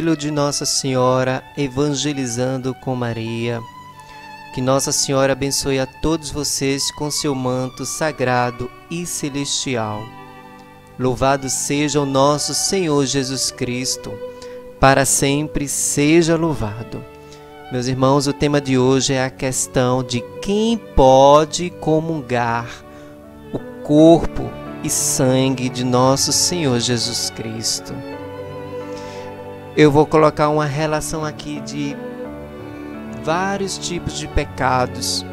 apelo de Nossa Senhora Evangelizando com Maria, que Nossa Senhora abençoe a todos vocês com seu manto sagrado e celestial. Louvado seja o nosso Senhor Jesus Cristo, para sempre seja louvado. Meus irmãos, o tema de hoje é a questão de quem pode comungar o corpo e sangue de nosso Senhor Jesus Cristo. Eu vou colocar uma relação aqui de vários tipos de pecados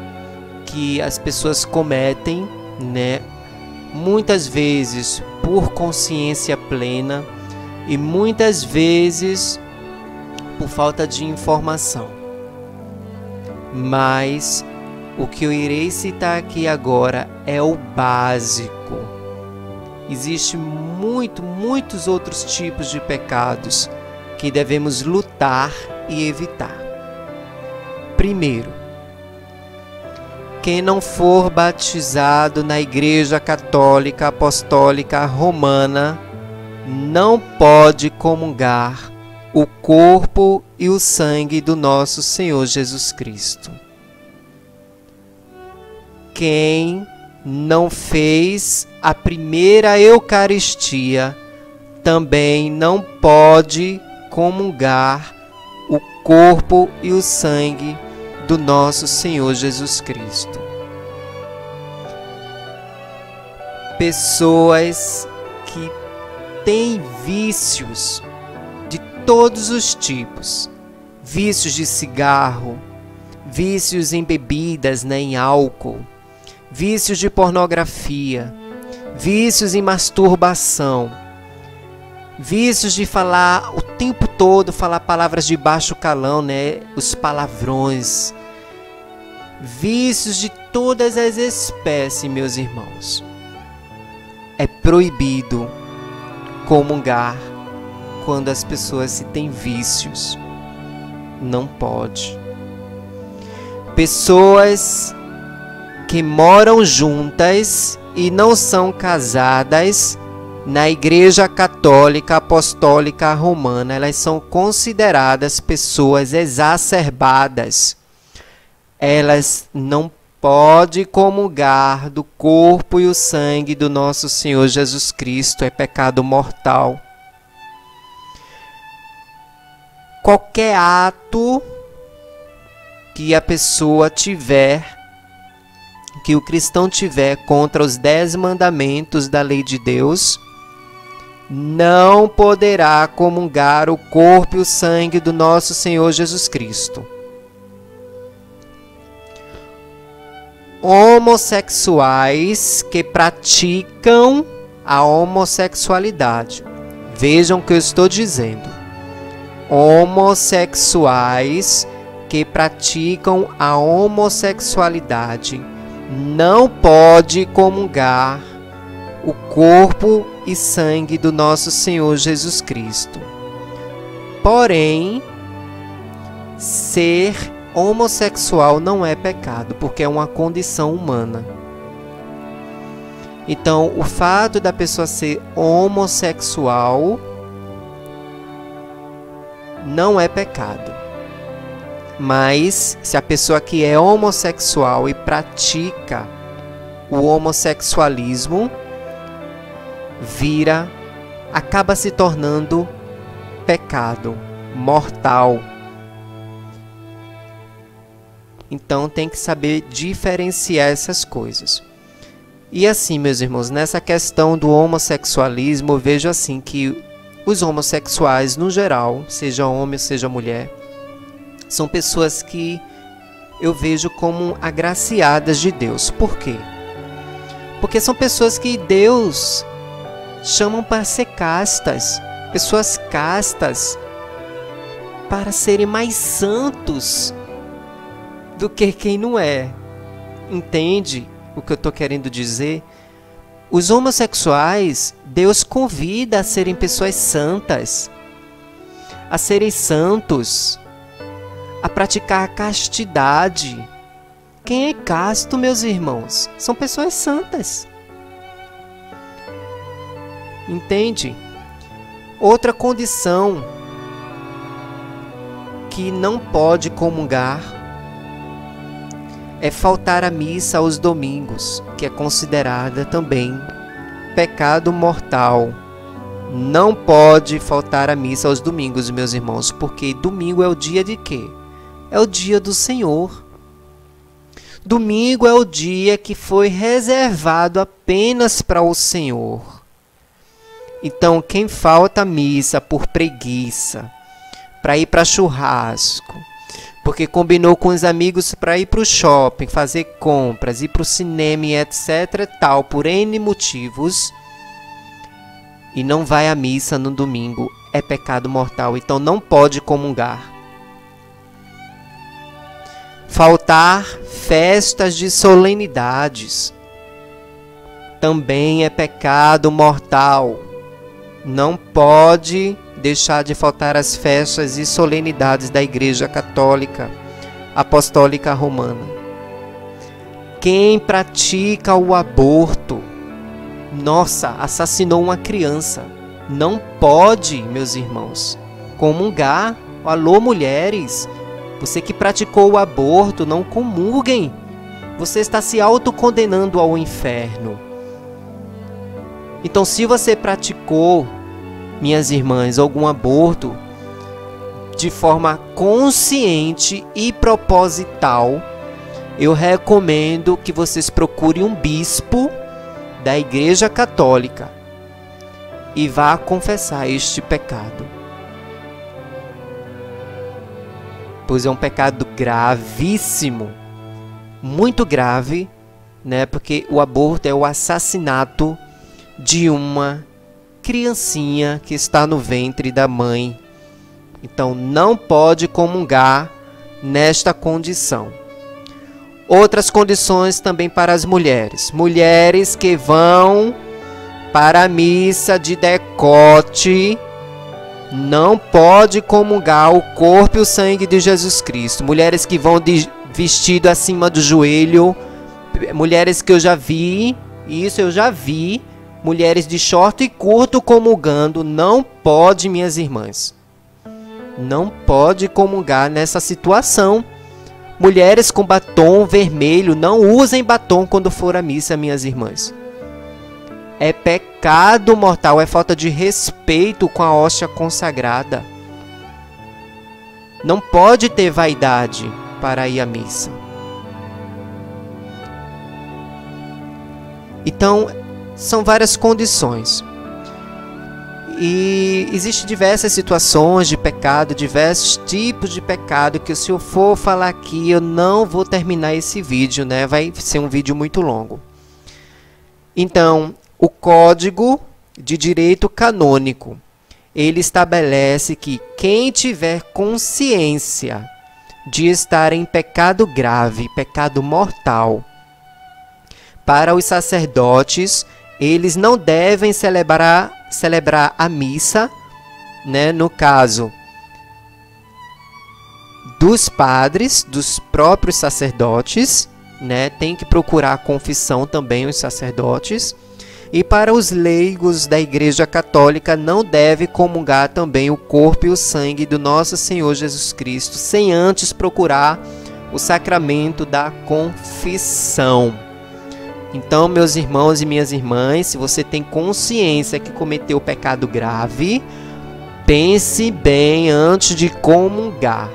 que as pessoas cometem, né? Muitas vezes por consciência plena e muitas vezes por falta de informação. Mas o que eu irei citar aqui agora é o básico. Existem muitos outros tipos de pecados que devemos lutar e evitar. Primeiro, quem não for batizado na Igreja Católica Apostólica Romana não pode comungar o corpo e o sangue do nosso Senhor Jesus Cristo. Quem não fez a primeira Eucaristia também não pode comungar o corpo e o sangue do nosso Senhor Jesus Cristo. Pessoas que têm vícios de todos os tipos, vícios de cigarro, vícios em bebidas, né, em álcool, vícios de pornografia, vícios em masturbação, vícios de falar o tempo todo, falar palavras de baixo calão, né? Os palavrões. Vícios de todas as espécies, meus irmãos. É proibido comungar quando as pessoas se têm vícios. Não pode. Pessoas que moram juntas e não são casadas na Igreja Católica Apostólica Romana, elas são consideradas pessoas exacerbadas. Elas não podem comungar do corpo e o sangue do nosso Senhor Jesus Cristo, é pecado mortal. Qualquer ato que a pessoa tiver, que o cristão tiver contra os 10 mandamentos da lei de Deus, não poderá comungar o corpo e o sangue do nosso Senhor Jesus Cristo. Homossexuais que praticam a homossexualidade. Vejam o que eu estou dizendo. Homossexuais que praticam a homossexualidade não pode comungar o corpo e sangue do nosso Senhor Jesus Cristo. Porém, ser homossexual não é pecado, porque é uma condição humana. Então, o fato da pessoa ser homossexual não é pecado. Mas, se a pessoa que é homossexual e pratica o homossexualismo, acaba se tornando pecado mortal. Então tem que saber diferenciar essas coisas. E assim, meus irmãos, nessa questão do homossexualismo, eu vejo assim que os homossexuais, no geral, seja homem ou seja mulher, são pessoas que eu vejo como agraciadas de Deus. Por quê? Porque são pessoas que Deus chamam para ser castas, pessoas castas, para serem mais santos do que quem não é. Entende o que eu estou querendo dizer? Os homossexuais, Deus convida a serem pessoas santas, a serem santos, a praticar a castidade. Quem é casto, meus irmãos? São pessoas santas. Entende? Outra condição que não pode comungar é faltar à missa aos domingos, que é considerada também pecado mortal. Não pode faltar à missa aos domingos, meus irmãos, porque domingo é o dia de quê? É o dia do Senhor. Domingo é o dia que foi reservado apenas para o Senhor. Então, quem falta à missa por preguiça, para ir para churrasco, porque combinou com os amigos para ir para o shopping, fazer compras, ir para o cinema, etc., tal, por N motivos, e não vai à missa no domingo, é pecado mortal, então não pode comungar. Faltar festas de solenidades também é pecado mortal. Não pode deixar de faltar as festas e solenidades da Igreja Católica Apostólica Romana. Quem pratica o aborto, assassinou uma criança. Não pode, meus irmãos, comungar. Alô, mulheres, você que praticou o aborto, não comunguem. Você está se autocondenando ao inferno. Então, se você praticou, minhas irmãs, algum aborto de forma consciente e proposital, eu recomendo que vocês procurem um bispo da Igreja Católica e vá confessar este pecado. Pois é um pecado gravíssimo, muito grave, né? Porque o aborto é o assassinato de uma criancinha que está no ventre da mãe. Então não pode comungar nesta condição. Outras condições também para as mulheres. Mulheres que vão para a missa de decote, não pode comungar o corpo e o sangue de Jesus Cristo. Mulheres que vão de vestido acima do joelho, mulheres que eu já vi, mulheres de short e curto comungando, não pode, minhas irmãs. Não pode comungar nessa situação. Mulheres com batom vermelho, não usem batom quando for à missa, minhas irmãs. É pecado mortal, é falta de respeito com a hóstia consagrada. Não pode ter vaidade para ir à missa. Então, são várias condições. E existem diversas situações de pecado, diversos tipos de pecado, que se eu for falar aqui, eu não vou terminar esse vídeo, né? Vai ser um vídeo muito longo. Então, o Código de Direito Canônico, ele estabelece que quem tiver consciência de estar em pecado grave, pecado mortal, para os sacerdotes, eles não devem celebrar a missa, né, no caso dos padres, dos próprios sacerdotes, né, tem que procurar a confissão também os sacerdotes. E para os leigos da Igreja Católica, não deve comungar também o corpo e o sangue do nosso Senhor Jesus Cristo, sem antes procurar o sacramento da confissão. Então, meus irmãos e minhas irmãs, se você tem consciência que cometeu pecado grave, pense bem antes de comungar.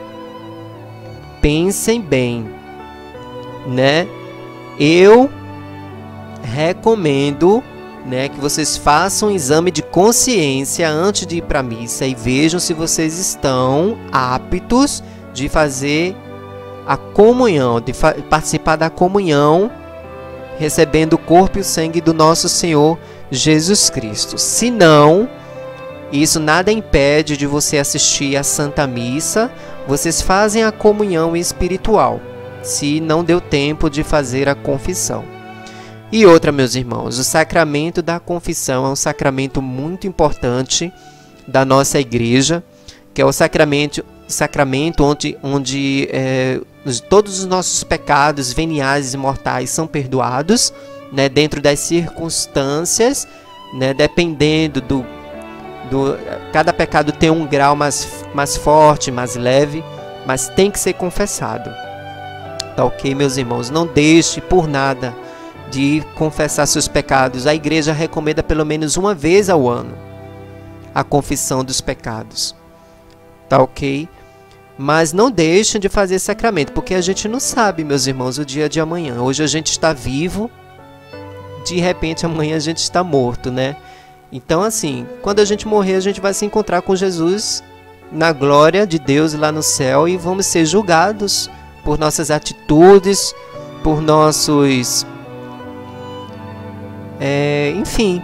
Pensem bem, né? Eu recomendo, né, que vocês façam um exame de consciência antes de ir para a missa e vejam se vocês estão aptos de fazer a comunhão, de participar da comunhão, recebendo o corpo e o sangue do nosso Senhor Jesus Cristo. Se não, isso nada impede de você assistir à Santa Missa. Vocês fazem a comunhão espiritual, se não deu tempo de fazer a confissão. E outra, meus irmãos, o sacramento da confissão é um sacramento muito importante da nossa igreja, que é o sacramento onde todos os nossos pecados veniais e mortais são perdoados, né, dentro das circunstâncias, né, dependendo cada pecado tem um grau mais forte, mais leve, mas tem que ser confessado. Tá ok, meus irmãos? Não deixe por nada de confessar seus pecados. A igreja recomenda pelo menos uma vez ao ano a confissão dos pecados. Tá ok? Mas não deixem de fazer sacramento, porque a gente não sabe, meus irmãos, o dia de amanhã. Hoje a gente está vivo, de repente amanhã a gente está morto, né? Então, assim, quando a gente morrer, a gente vai se encontrar com Jesus na glória de Deus lá no céu e vamos ser julgados por nossas atitudes, por nossos... enfim,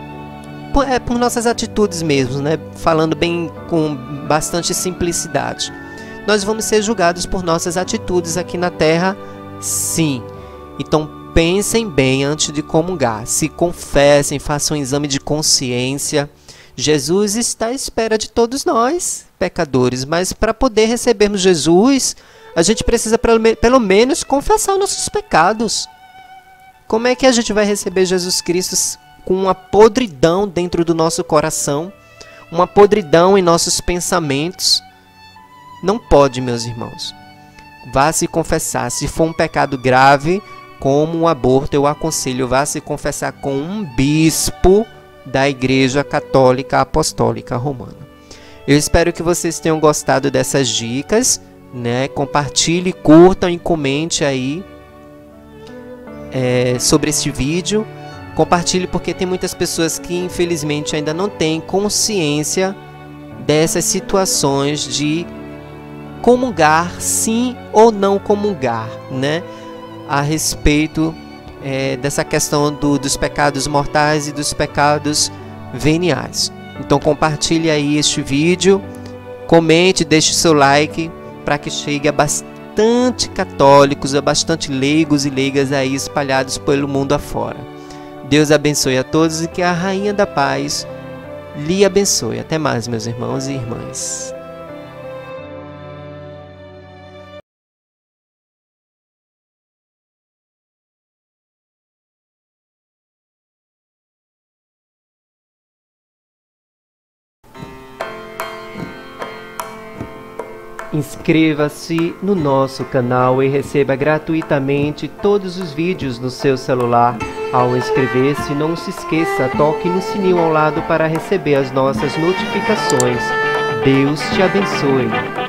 por nossas atitudes mesmo, né? Falando bem, com bastante simplicidade. Nós vamos ser julgados por nossas atitudes aqui na terra, sim. Então pensem bem antes de comungar. Se confessem, façam um exame de consciência. Jesus está à espera de todos nós, pecadores. Mas para poder recebermos Jesus, a gente precisa pelo menos confessar nossos pecados. Como é que a gente vai receber Jesus Cristo com uma podridão dentro do nosso coração? Uma podridão em nossos pensamentos? Não pode, meus irmãos. Vá se confessar. Se for um pecado grave, como um aborto, eu aconselho, vá se confessar com um bispo da Igreja Católica Apostólica Romana. Eu espero que vocês tenham gostado dessas dicas, né? Compartilhe, curtam e comente aí sobre este vídeo. Compartilhe porque tem muitas pessoas que infelizmente ainda não têm consciência dessas situações de comungar sim ou não comungar, né? A respeito dessa questão dos pecados mortais e dos pecados veniais. Então compartilhe aí este vídeo, comente, deixe seu like para que chegue a bastante católicos, a bastante leigos e leigas aí espalhados pelo mundo afora. Deus abençoe a todos e que a Rainha da Paz lhe abençoe. Até mais, meus irmãos e irmãs. Inscreva-se no nosso canal e receba gratuitamente todos os vídeos no seu celular. Ao inscrever-se, não se esqueça, toque no sininho ao lado para receber as nossas notificações. Deus te abençoe.